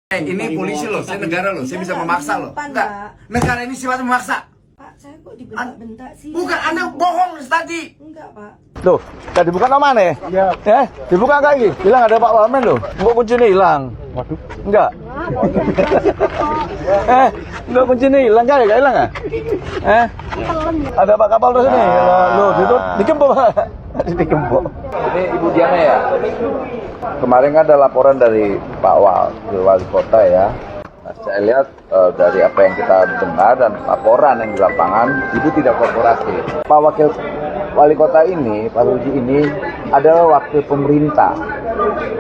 Ini polisi loh, saya negara loh, saya bisa memaksa loh. Enggak, negara ini sifatnya memaksa. Pak, saya kok dibentak-bentak sih? Bukan, Anda bohong tadi. Enggak, Pak. Loh, tadi bukan nama nih? Iya. Dibuka kaki. Bilang ada Pak Wamen loh. Kok kuncinya hilang? Waduh. Enggak. Enggak kuncinya hilang kan? Enggak hilang ah? Ada Pak Kapolres ini. Loh, itu dikempuk. Dikempuk. Ini Ibu Diana ya? Kemarin ada laporan dari Pak Wali Kota ya. Nah, saya lihat dari apa yang kita dengar dan laporan yang di lapangan, Ibu tidak korporasi. Pak Wakil Wali Kota ini, Pak Ruji ini adalah wakil pemerintah.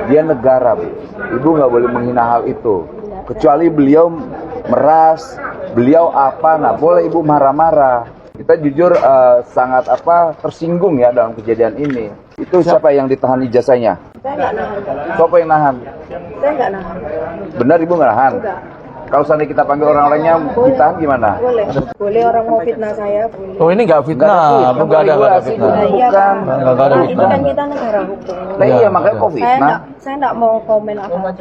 Dia negara, Bu. Ibu nggak boleh menghina hal itu. Kecuali beliau meras, beliau apa, nggak boleh Ibu marah-marah. Kita jujur sangat tersinggung ya dalam kejadian ini. Itu siapa yang ditahan ijazahnya? Saya nggak nahan. Siapa yang nahan? Saya nggak nahan. Benar Ibu nggak nahan? Enggak. Kalau seandainya kita panggil orang-orangnya ditahan gimana? Boleh. Boleh orang mau fitnah saya, boleh. Oh, ini enggak fitnah. Enggak ada fitnah. Nah, iya, Bukan. Pak. Nggak ada Nah, itu fitnah. kan kita negara hukum. Nah iya makanya kok fitnah. Saya nggak mau komen apa-apa.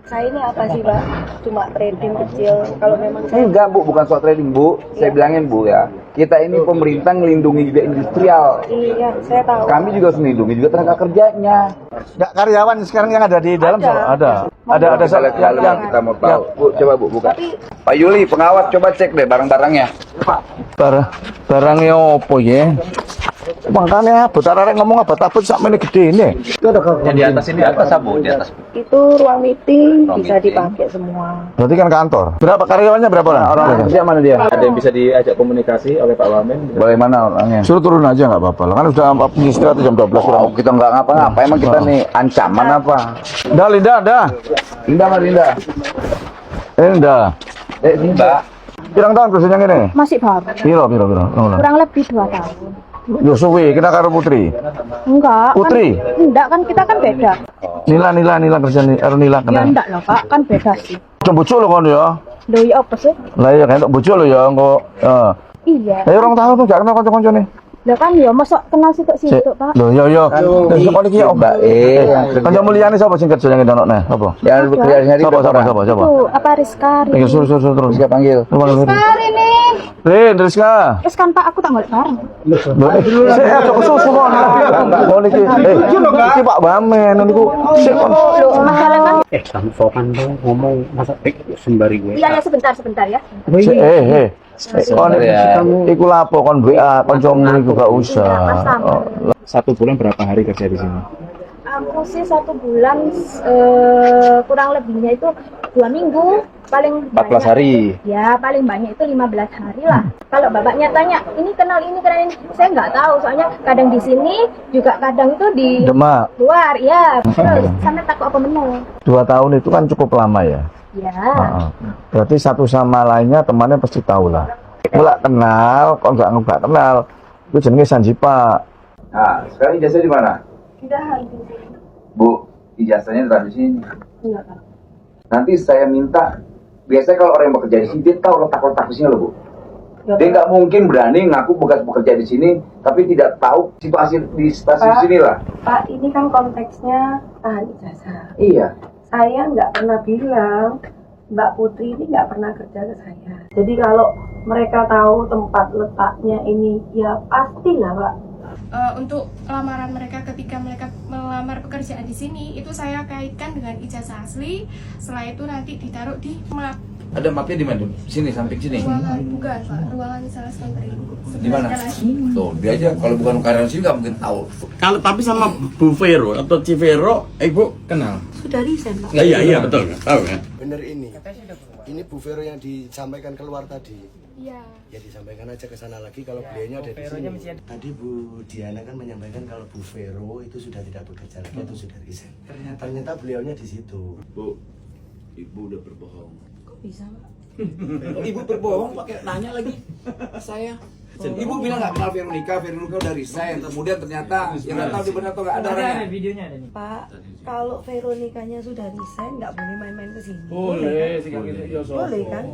Saya ini apa sih, Pak? Cuma trading kecil. Kalau memang saya Enggak Bu, bukan soal trading Bu. Saya bilangin Bu ya. Kita ini pemerintah ngelindungi juga industrial. iya, saya tahu. Kami juga harus melindungi juga tenaga kerjanya. Enggak karyawan sekarang yang ada di dalam ada. Ada Kita lihat yang kita mau tahu. Bu, coba Bu buka. Tapi Pak Yuli, pengawas coba cek deh barang-barangnya. barangnya opo ya? Makanya bentar arek ngomong apa tabut sakmene gede ini. Yang di atas ini apa Bu? Di atas. itu ruang meeting Ruang bisa meeting. dipakai semua. Berarti kan kantor. Berapa karyawannya berapa orang? Orang kerja mana dia? Ada yang bisa diajak komunikasi oleh Pak Wamen? Bagaimana orangnya? Suruh turun aja nggak apa-apa. Kan udah istirahat jam 12 kurang. Oh, kita nggak ngapa-ngapa. Emang kita nih ancaman apa? Dah Linda, dah. Linda mana Linda? Linda. Ini Mbak. Pirang tahun kerjanya ini? Masih baru, Piro. kurang lebih 2 tahun. Yo suwi, kita karo Putri. Enggak, Putri? kan, enggak kan kita kan beda. Nila kerja Nila Ya kena. enggak loh Pak, kan beda sih. Coba bojo lho kon ya. Loh ya apa sih? Lah ya kan bojo lho ya engko. Iya. Lah orang tahu tuh gak kenal kanca-kancane. Lah kan ya masa kenal situ Pak. Lho yo. Lah kok iki Mbak kanca mulyane sapa sing kerja yang ndonokne? Apa? Yang bekerja hari Sapa? Itu apa Rizka? Iki suruh terus. Bisa panggil. Hari ini. Rizka. Terus kan Pak aku tak ngeliat bareng. Saya ada kesusu kon. Oh niki. Iki Pak Wamen niku. Sik kon. Loh, masalah kan. Kamu sokan dong ngomong masa sembari gue. Iya ya sebentar ya. Kon iku lapo kon WA kancamu niku gak usah. Satu bulan berapa hari kerja di sini? Aku sih 1 bulan kurang lebihnya itu 2 minggu paling 14 hari. Ya paling banyak itu 15 hari lah. Kalau bapaknya tanya ini kenal ini, saya nggak tahu soalnya kadang di sini juga kadang itu di Demak. luar ya. Terus sampai takut apa menang. 2 tahun itu kan cukup lama ya. Ya. Berarti satu sama lainnya temannya pasti tahu lah. Mulai kenal, kok nggak kenal. Itu jenenge Sanjipa. Nah, sekarang ijazah di mana? Tidak habis. Bu, ijazahnya tetap di sini. Enggak, Pak. Nanti saya minta, biasanya kalau orang yang bekerja di sini, dia tahu letak-letak di sini loh Bu. Dia nggak mungkin berani ngaku bekas bekerja di sini, tapi tidak tahu situasi di stasiun Pak. sini lah. Pak, ini kan konteksnya tahan ijazah. Iya. Saya nggak pernah bilang Mbak Putri ini nggak pernah kerja ke saya. Jadi kalau mereka tahu tempat letaknya ini, ya pastilah Pak. Untuk lamaran mereka ketika mereka melamar pekerjaan di sini itu saya kaitkan dengan ijazah asli. Setelah itu nanti ditaruh di map Ada mapnya di mana? Sini, samping sini. ruangan, bukan Pak, ruangan sales country. Di mana? Tuh, dia aja kalau bukan karyawan sini nggak mungkin tahu. Kalau tapi sama Bu Vero atau Civero, Ibu kenal? Sudah resign Pak. Iya betul kan? Tahu kan? Bener ini Bu Vero yang disampaikan keluar tadi. Iya. Ya disampaikan aja ke sana lagi kalau beliaunya ada di sini. Tadi Bu Diana kan menyampaikan kalau Bu Vero itu sudah tidak bekerja lagi atau sudah resign. Ternyata beliaunya di situ. Bu, Ibu udah berbohong. Kok bisa Pak? Ibu berbohong pakai nanya lagi saya. Ibu bilang nggak kenal Veronica udah resign. Kemudian ternyata yang nggak tahu di benar atau nggak ada orangnya. Pak, kalau Veronikanya sudah resign, nggak boleh main-main ke sini. Boleh, Boleh kan?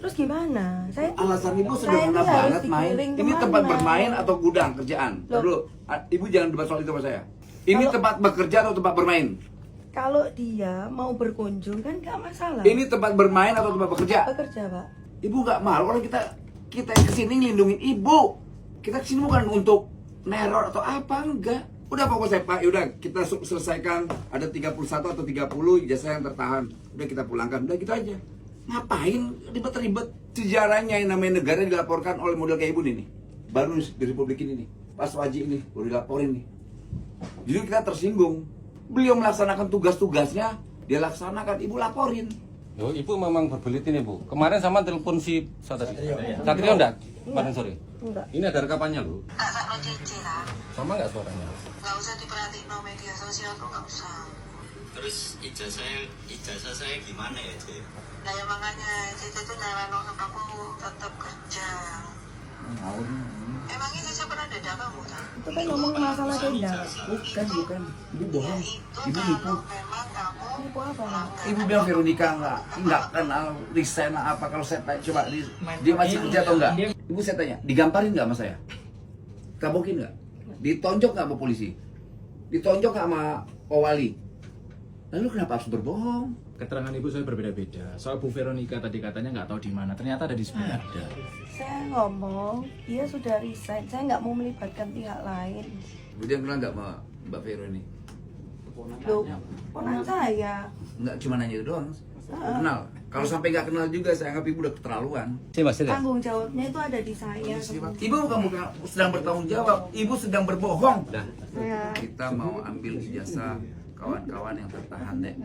Terus gimana? Saya Alasan Ibu saya sederhana ini harus banget main. digiring Ini kemana? tempat bermain atau gudang kerjaan? Loh. Dulu, Ibu jangan debat soal itu sama saya. Ini tempat bekerja atau tempat bermain? kalau dia mau berkunjung kan nggak masalah. Ini tempat bermain atau tempat bekerja? Bekerja, Pak. Ibu nggak malu kalau kita kesini ngelindungin ibu. Kita kesini bukan untuk neror atau apa, enggak. Udah pokoknya Pak, yaudah kita selesaikan. Ada 31 atau 30 ijazah yang tertahan. Udah kita pulangkan, udah gitu aja. Ngapain ribet-ribet? Sejarahnya yang namanya negara dilaporkan oleh model kayak ibu nih. Baru di Republik ini nih, Pak Suwaji ini baru dilaporin nih. Jadi kita tersinggung. Beliau melaksanakan tugas-tugasnya, dia laksanakan, ibu laporin. Loh, ibu memang berbelit ini, Bu. Kemarin sama telepon si tadi. Satrio enggak? Kemarin sore. Enggak. Ini ada rekamannya, Bu. Enggak sakno ceceran. Sama enggak suaranya? Enggak usah diperhatiin no media sosial tuh enggak usah. Terus ijazah saya gimana ya, Cik? Nah ya makanya Cece tuh nyaranin kamu tetap kerja. Emang ijazah pernah dada kamu kan? Itu kan ngomong masalah denda. Bukan. Ibu bohong. Ibu nipu. Memang kamu Nipu apa? Ibu bilang Veronica enggak kenal resign apa. Kalau saya tanya, coba dia masih kerja atau enggak? Ibu saya tanya, digamparin enggak sama saya? Kabokin enggak? Ditonjok enggak sama polisi? Ditonjok enggak sama Pak Wali? Lalu kenapa harus berbohong? Keterangan ibu saya berbeda-beda. Soal Bu Veronica tadi katanya nggak tahu di mana. Ternyata ada di sebelah ada. Saya ngomong, dia sudah resign. Saya nggak mau melibatkan pihak lain. Ibu dia kenal enggak sama Mbak Vero ini? Loh, ponakan saya. Enggak cuma nanya itu doang. Kenal. Kalau sampai enggak kenal juga saya anggap ibu udah keterlaluan. Tanggung jawabnya itu ada di saya. Ibu bukan sedang bertanggung jawab, ibu sedang berbohong. Kita mau ambil ijazah kawan-kawan yang tertahan deh.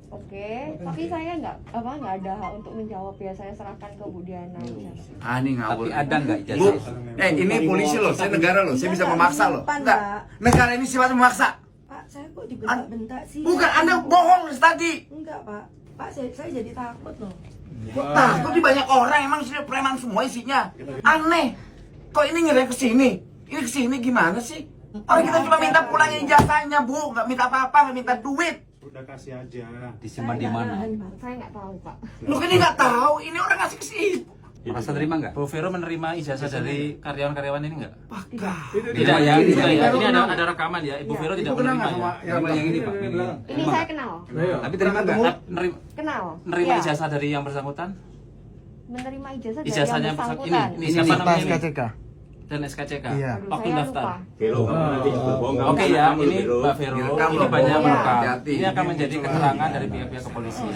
Oke, tapi saya nggak ada hak untuk menjawab ya. Saya serahkan ke Bu Diana. Ini ngawur. Tapi ada nggak Bu, ini polisi loh, saya negara loh, saya bisa memaksa loh. Enggak, negara ini sifatnya memaksa. Pak, saya kok dibentak-bentak sih? Bukan, Anda bohong tadi. Enggak, Pak. Pak, saya jadi takut loh. Kok takut di banyak orang, emang sudah preman semua isinya. Aneh. Kok ini ngirim ke sini? Ini ke sini gimana sih? Orang kita cuma minta pulangin ijazahnya, Bu. Nggak minta apa-apa, nggak minta duit. Udah kasih aja. Disimpan di mana? Saya nggak tahu, Pak. Lu kan nggak tahu, ini orang ngasih ke sini. Merasa terima nggak? Bu Vero menerima ijazah dari karyawan-karyawan ini nggak? Pakah. Tidak ya, tidak ya. Ini ada rekaman ya. Ibu Vero tidak menerima ya. Yang ini, Pak. Ini saya kenal. Tapi terima nggak? Kenal. Menerima Iya. ijazah dari yang bersangkutan? Menerima ijazah dari Ijazahnya yang bersangkutan. ini siapa namanya? SKCK. Dan SKCK. Iya. Waktu Saya daftar. lupa. Oke ya, ini Mbak Vero, Direkam ini loh, banyak Bu. merekam. Hati-hati. Ini akan menjadi keterangan dari pihak-pihak kepolisian.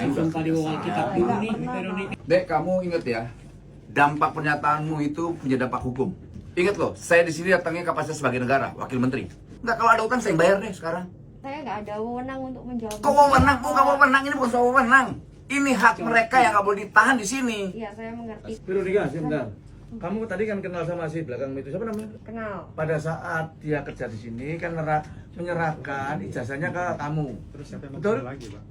Dek, kamu inget ya, dampak pernyataanmu itu punya dampak hukum. Ingat loh, saya di sini datangnya kapasitas sebagai negara, wakil menteri. Enggak, kalau ada utang saya yang bayar deh sekarang. Saya nggak ada wewenang untuk menjawab. Kok wewenang? Bukan wewenang, ini bukan soal wewenang. Ini hak mereka yang nggak boleh ditahan di sini. Iya, saya mengerti. Veronica, sebentar. Kamu tadi kan kenal sama si belakang itu, siapa namanya? Kenal. Pada saat dia kerja di sini kan menyerahkan ijazahnya ke kamu. Terus siapa yang betul? Lagi, Pak?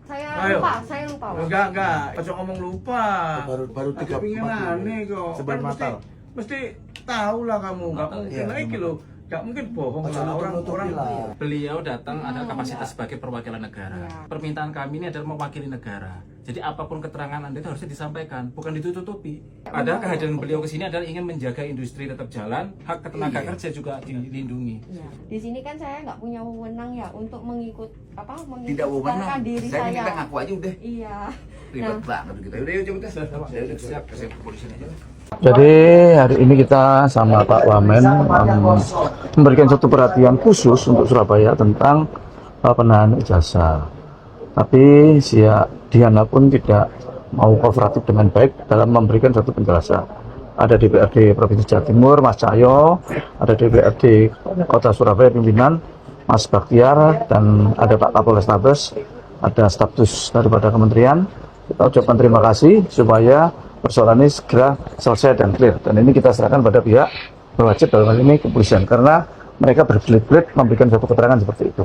Saya lupa. Pak. Enggak. Pocong ngomong lupa. Baru 3 aneh kok. Sebelum Kan Natal. mesti tahu lah kamu. Enggak mungkin lagi loh. Enggak mungkin bohong lah orang. Beliau datang ada kapasitas sebagai perwakilan negara. Permintaan kami ini adalah mewakili negara. Jadi apapun keterangan Anda itu harusnya disampaikan, bukan ditutupi. Padahal kehadiran beliau ke sini adalah ingin menjaga industri tetap jalan, hak tenaga kerja juga dilindungi. Ya. Di sini kan saya nggak punya wewenang ya untuk mengikutkan Tidak wewenang. diri Saya saya. minta ngaku aja udah. Iya. Ribet banget kita. Udah yuk coba tes. Saya udah siap, saya ke polisi aja. Jadi hari ini kita sama Pak Wamen memberikan satu perhatian khusus untuk Surabaya tentang penahanan ijazah. Tapi Diana pun tidak mau kooperatif dengan baik dalam memberikan satu penjelasan. Ada DPRD Provinsi Jawa Timur, Mas Cahyo, ada DPRD Kota Surabaya pimpinan, Mas Baktiar, dan ada Pak Kapolrestabes, ada status daripada kementerian. Kita ucapkan terima kasih supaya persoalan ini segera selesai dan clear. Dan ini kita serahkan pada pihak berwajib dalam hal ini kepolisian, karena mereka berbelit-belit memberikan suatu keterangan seperti itu.